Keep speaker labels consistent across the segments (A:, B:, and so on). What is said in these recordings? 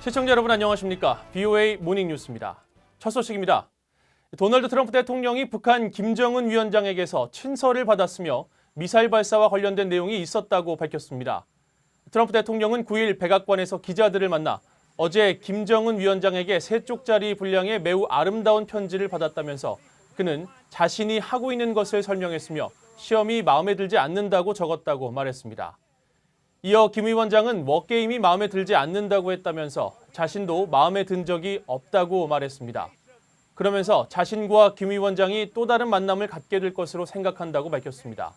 A: 시청자 여러분 안녕하십니까? BOA 모닝뉴스입니다. 첫 소식입니다. 도널드 트럼프 대통령이 북한 김정은 위원장에게서 친서를 받았으며 미사일 발사와 관련된 내용이 있었다고 밝혔습니다. 트럼프 대통령은 9일 백악관에서 기자들을 만나 어제 김정은 위원장에게 3쪽짜리 분량의 매우 아름다운 편지를 받았다면서 그는 자신이 하고 있는 것을 설명했으며 시험이 마음에 들지 않는다고 적었다고 말했습니다. 이어 김 위원장은 워게임이 마음에 들지 않는다고 했다면서 자신도 마음에 든 적이 없다고 말했습니다. 그러면서 자신과 김 위원장이 또 다른 만남을 갖게 될 것으로 생각한다고 밝혔습니다.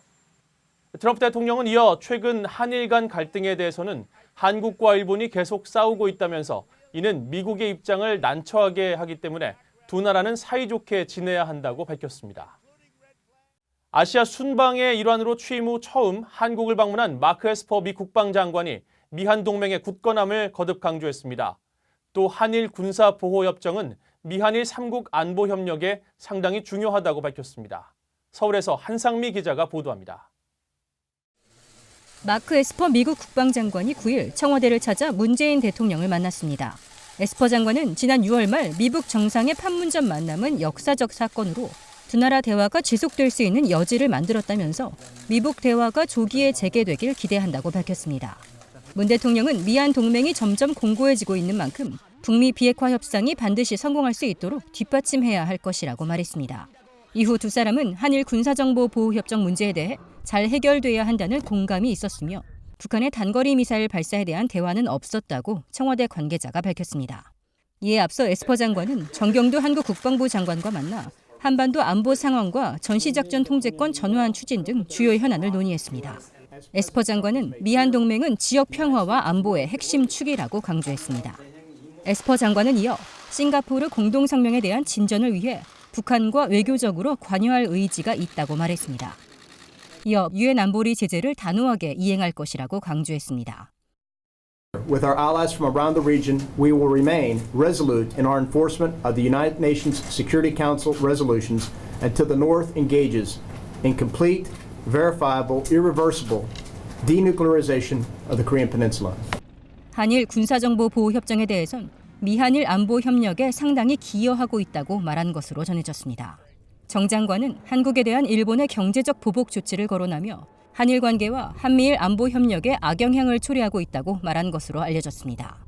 A: 트럼프 대통령은 이어 최근 한일 간 갈등에 대해서는 한국과 일본이 계속 싸우고 있다면서 이는 미국의 입장을 난처하게 하기 때문에 두 나라는 사이좋게 지내야 한다고 밝혔습니다. 아시아 순방의 일환으로 취임 후 처음 한국을 방문한 마크 에스퍼 미 국방장관이 미한 동맹의 굳건함을 거듭 강조했습니다. 또 한일 군사보호협정은 미한일 3국 안보협력에 상당히 중요하다고 밝혔습니다. 서울에서 한상미 기자가 보도합니다.
B: 마크 에스퍼 미국 국방장관이 9일 청와대를 찾아 문재인 대통령을 만났습니다. 에스퍼 장관은 지난 6월 말 미국 정상의 판문점 만남은 역사적 사건으로 두 나라 대화가 지속될 수 있는 여지를 만들었다면서 미북 대화가 조기에 재개되길 기대한다고 밝혔습니다. 문 대통령은 미한 동맹이 점점 공고해지고 있는 만큼 북미 비핵화 협상이 반드시 성공할 수 있도록 뒷받침해야 할 것이라고 말했습니다. 이후 두 사람은 한일 군사정보보호협정 문제에 대해 잘 해결돼야 한다는 공감이 있었으며 북한의 단거리 미사일 발사에 대한 대화는 없었다고 청와대 관계자가 밝혔습니다. 이에 앞서 에스퍼 장관은 정경도 한국 국방부 장관과 만나 한반도 안보 상황과 전시작전 통제권 전환 추진 등 주요 현안을 논의했습니다. 에스퍼 장관은 미한 동맹은 지역 평화와 안보의 핵심 축이라고 강조했습니다. 에스퍼 장관은 이어 싱가포르 공동성명에 대한 진전을 위해 북한과 외교적으로 관여할 의지가 있다고 말했습니다. 이어 유엔 안보리 제재를 단호하게 이행할 것이라고 강조했습니다.
C: With our allies from around the region, we will remain resolute in our enforcement of the United Nations Security Council resolutions until the North engages in complete, verifiable, irreversible denuclearization of the Korean Peninsula.
B: 한일 군사정보보호협정에 대해선 미한일 안보협력에 상당히 기여하고 있다고 말한 것으로 전해졌습니다. 정 장관은 한국에 대한 일본의 경제적 보복 조치를 거론하며 한일 관계와 한미일 안보 협력에 악영향을 초래하고 있다고 말한 것으로 알려졌습니다.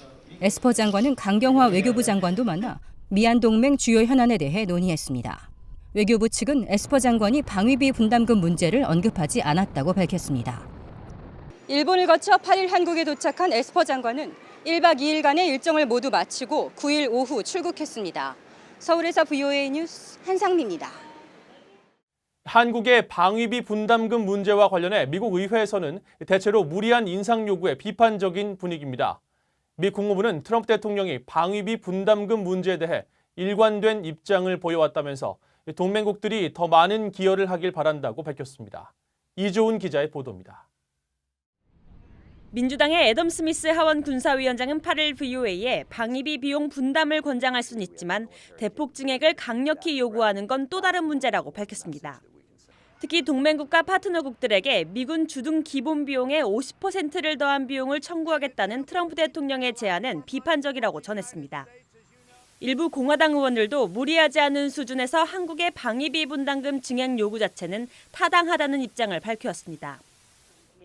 B: 에스퍼 장관은 강경화 외교부 장관도 만나 미한 동맹 주요 현안에 대해 논의했습니다. 외교부 측은 에스퍼 장관이 방위비 분담금 문제를 언급하지 않았다고 밝혔습니다. 일본을 거쳐 8일 한국에 도착한 에스퍼 장관은 1박 2일간의 일정을 모두 마치고 9일 오후 출국했습니다. 서울에서 BOA 뉴스 한상미입니다.
A: 한국의 방위비 분담금 문제와 관련해 미국 의회에서는 대체로 무리한 인상 요구에 비판적인 분위기입니다. 미 국무부는 트럼프 대통령이 방위비 분담금 문제에 대해 일관된 입장을 보여왔다면서 동맹국들이 더 많은 기여를 하길 바란다고 밝혔습니다. 이조은 기자의 보도입니다.
D: 민주당의 애덤 스미스 하원 군사위원장은 8일 VOA에 방위비 비용 분담을 권장할 수는 있지만 대폭 증액을 강력히 요구하는 건 또 다른 문제라고 밝혔습니다. 특히 동맹국과 파트너국들에게 미군 주둔 기본 비용의 50%를 더한 비용을 청구하겠다는 트럼프 대통령의 제안은 비판적이라고 전했습니다. 일부 공화당 의원들도 무리하지 않은 수준에서 한국의 방위비 분담금 증액 요구 자체는 타당하다는 입장을 밝혔습니다.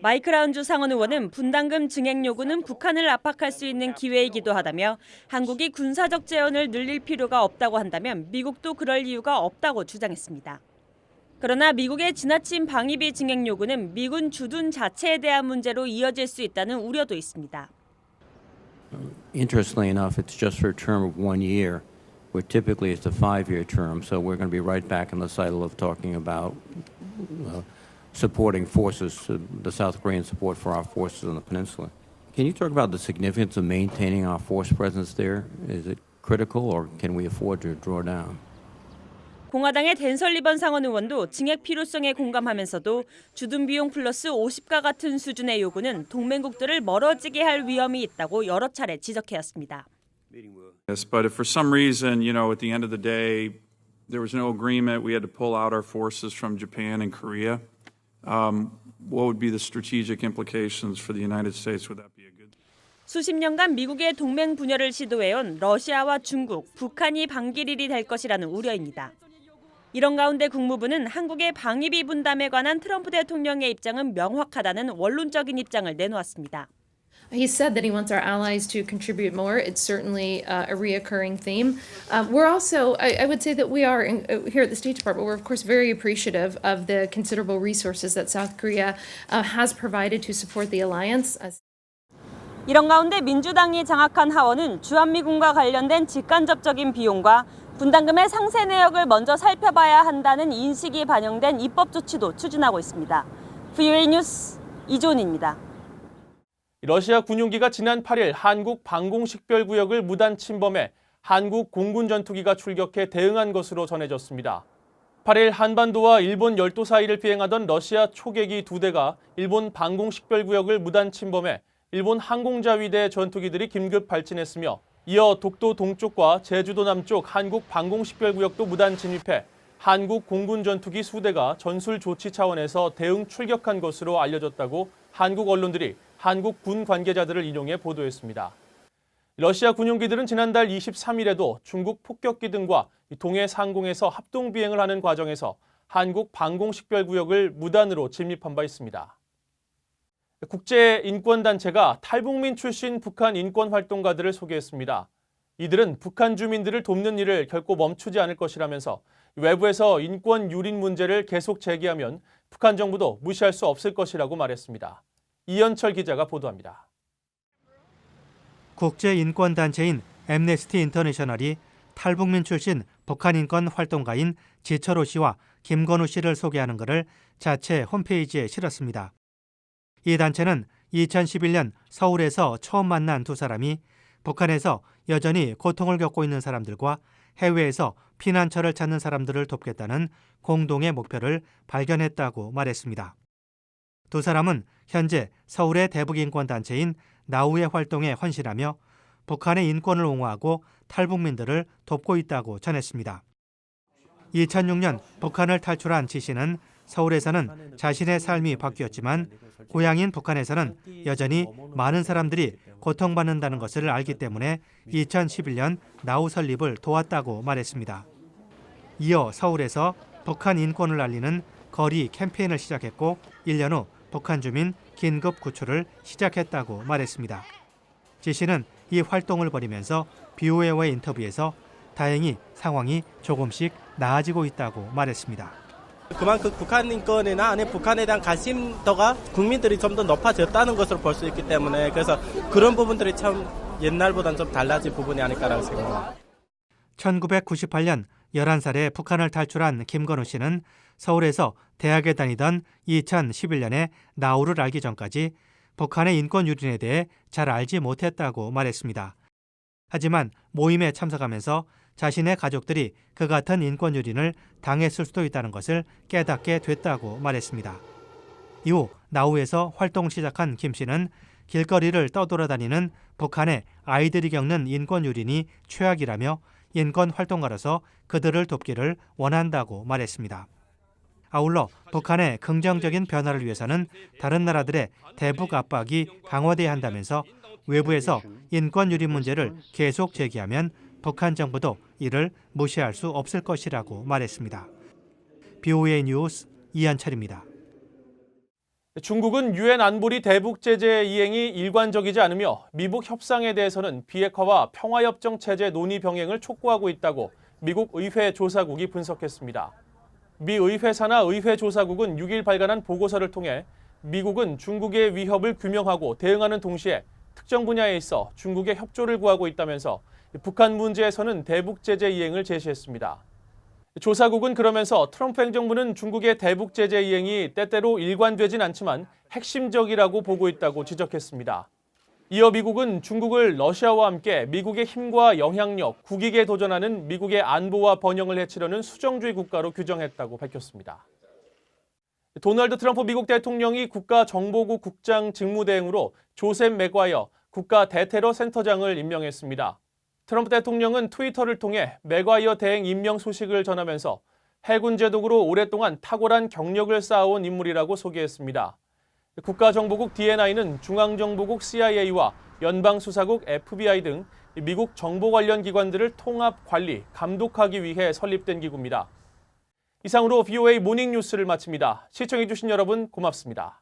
D: 마이크 라운주 상원 의원은 분담금 증액 요구는 북한을 압박할 수 있는 기회이기도 하다며 한국이 군사적 재원을 늘릴 필요가 없다고 한다면 미국도 그럴 이유가 없다고 주장했습니다. 그러나 미국의 지나친 방위비 증액 요구는 미군 주둔 자체에 대한 문제로 이어질 수 있다는 우려도 있습니다.
E: Interestingly enough, it's just for a term of 1 year, where typically it's a 5-year term. So we're going to be right back in the cycle of talking about supporting forces, the South Korean support for our forces on the peninsula. Can you talk about the significance of maintaining our force presence there? Is it critical, or can we afford to draw down?
D: 공화당의 댄 설리번 상원 의원도 증액 필요성에 공감하면서도 주둔 비용 플러스 50가 같은 수준의 요구는 동맹국들을 멀어지게 할 위험이 있다고 여러 차례 지적해왔습니다.
F: Yes, but if for some reason, at the end of the day, there was no agreement, we had to pull out our forces from Japan and Korea, what would be the strategic implications for the United States? Would that be a good?
D: 수십 년간 미국의 동맹 분열을 시도해온 러시아와 중국, 북한이 방기릴이 될 것이라는 우려입니다. 이런 가운데 국무부는 한국의 방위비 분담에 관한 트럼프 대통령의 입장은 명확하다는 원론적인 입장을 내놓았습니다.
G: He said that he wants our allies to contribute more. It's certainly a reoccurring theme. We're also, I would say that we are, here at the State Department, we're of course very appreciative of the considerable resources that South Korea has provided to support the alliance.
D: 이런 가운데 민주당이 장악한 하원은 주한미군과 관련된 직간접적인 비용과 분담금의 상세 내역을 먼저 살펴봐야 한다는 인식이 반영된 입법 조치도 추진하고 있습니다. VOA 뉴스 이존입니다.
A: 러시아 군용기가 지난 8일 한국 방공식별구역을 무단 침범해 한국 공군 전투기가 출격해 대응한 것으로 전해졌습니다. 8일 한반도와 일본 열도 사이를 비행하던 러시아 초계기 2대가 일본 방공식별구역을 무단 침범해 일본 항공자위대 전투기들이 긴급 발진했으며 이어 독도 동쪽과 제주도 남쪽 한국 방공식별구역도 무단 진입해 한국 공군 전투기 수대가 전술 조치 차원에서 대응 출격한 것으로 알려졌다고 한국 언론들이 한국 군 관계자들을 인용해 보도했습니다. 러시아 군용기들은 지난달 23일에도 중국 폭격기 등과 동해 상공에서 합동 비행을 하는 과정에서 한국 방공식별구역을 무단으로 침입한 바 있습니다. 국제인권단체가 탈북민 출신 북한 인권활동가들을 소개했습니다. 이들은 북한 주민들을 돕는 일을 결코 멈추지 않을 것이라면서 외부에서 인권 유린 문제를 계속 제기하면 북한 정부도 무시할 수 없을 것이라고 말했습니다. 이현철 기자가 보도합니다.
H: 국제인권단체인 앰네스티 인터내셔널이 탈북민 출신 북한 인권 활동가인 지철호 씨와 김건우 씨를 소개하는 것을 자체 홈페이지에 실었습니다. 이 단체는 2011년 서울에서 처음 만난 두 사람이 북한에서 여전히 고통을 겪고 있는 사람들과 해외에서 피난처를 찾는 사람들을 돕겠다는 공동의 목표를 발견했다고 말했습니다. 두 사람은 현재 서울의 대북인권단체인 나우의 활동에 헌신하며 북한의 인권을 옹호하고 탈북민들을 돕고 있다고 전했습니다. 2006년 북한을 탈출한 지 씨는 서울에서는 자신의 삶이 바뀌었지만 고향인 북한에서는 여전히 많은 사람들이 고통받는다는 것을 알기 때문에 2011년 나우 설립을 도왔다고 말했습니다. 이어 서울에서 북한 인권을 알리는 거리 캠페인을 시작했고 1년 후 북한 주민 긴급 구출을 시작했다고 말했습니다. 지 씨는 이 활동을 벌이면서 BOA와의 인터뷰에서 다행히 상황이 조금씩 나아지고 있다고 말했습니다.
I: 그만큼 북한 인권이나 아니 북한에 대한 관심도가 국민들이 좀 더 높아졌다는 것을 볼 수 있기 때문에 그래서 그런 부분들이 참 옛날보다는 좀 달라진 부분이 아닐까라고 생각합니다.
H: 1998년 11살에 북한을 탈출한 김건우 씨는 서울에서 대학에 다니던 2011년에 나우를 알기 전까지 북한의 인권 유린에 대해 잘 알지 못했다고 말했습니다. 하지만 모임에 참석하면서 자신의 가족들이 그 같은 인권 유린을 당했을 수도 있다는 것을 깨닫게 됐다고 말했습니다. 이후 나우에서 활동을 시작한 김 씨는 길거리를 떠돌아다니는 북한의 아이들이 겪는 인권 유린이 최악이라며 인권 활동가로서 그들을 돕기를 원한다고 말했습니다. 아울러 북한의 긍정적인 변화를 위해서는 다른 나라들의 대북 압박이 강화돼야 한다면서 외부에서 인권 유린 문제를 계속 제기하면 북한 정부도 이를 무시할 수 없을 것이라고 말했습니다. BOA 뉴스 이한철입니다.
A: 중국은 유엔 안보리 대북 제재 이행이 일관적이지 않으며 미북 협상에 대해서는 비핵화와 평화협정 체제 논의 병행을 촉구하고 있다고 미국 의회 조사국이 분석했습니다. 미 의회 산하 의회 조사국은 6일 발간한 보고서를 통해 미국은 중국의 위협을 규명하고 대응하는 동시에 특정 분야에 있어 중국의 협조를 구하고 있다면서 북한 문제에서는 대북 제재 이행을 제시했습니다. 조사국은 그러면서 트럼프 행정부는 중국의 대북 제재 이행이 때때로 일관되진 않지만 핵심적이라고 보고 있다고 지적했습니다. 이어 미국은 중국을 러시아와 함께 미국의 힘과 영향력, 국익에 도전하는 미국의 안보와 번영을 해치려는 수정주의 국가로 규정했다고 밝혔습니다. 도널드 트럼프 미국 대통령이 국가정보국 국장 직무대행으로 조셉 맥과이어 국가 대테러 센터장을 임명했습니다. 트럼프 대통령은 트위터를 통해 맥과이어 대행 임명 소식을 전하면서 해군 제독으로 오랫동안 탁월한 경력을 쌓아온 인물이라고 소개했습니다. 국가정보국 DNI는 중앙정보국 CIA와 연방수사국 FBI 등 미국 정보 관련 기관들을 통합 관리, 감독하기 위해 설립된 기구입니다. 이상으로 VOA 모닝 뉴스를 마칩니다. 시청해주신 여러분 고맙습니다.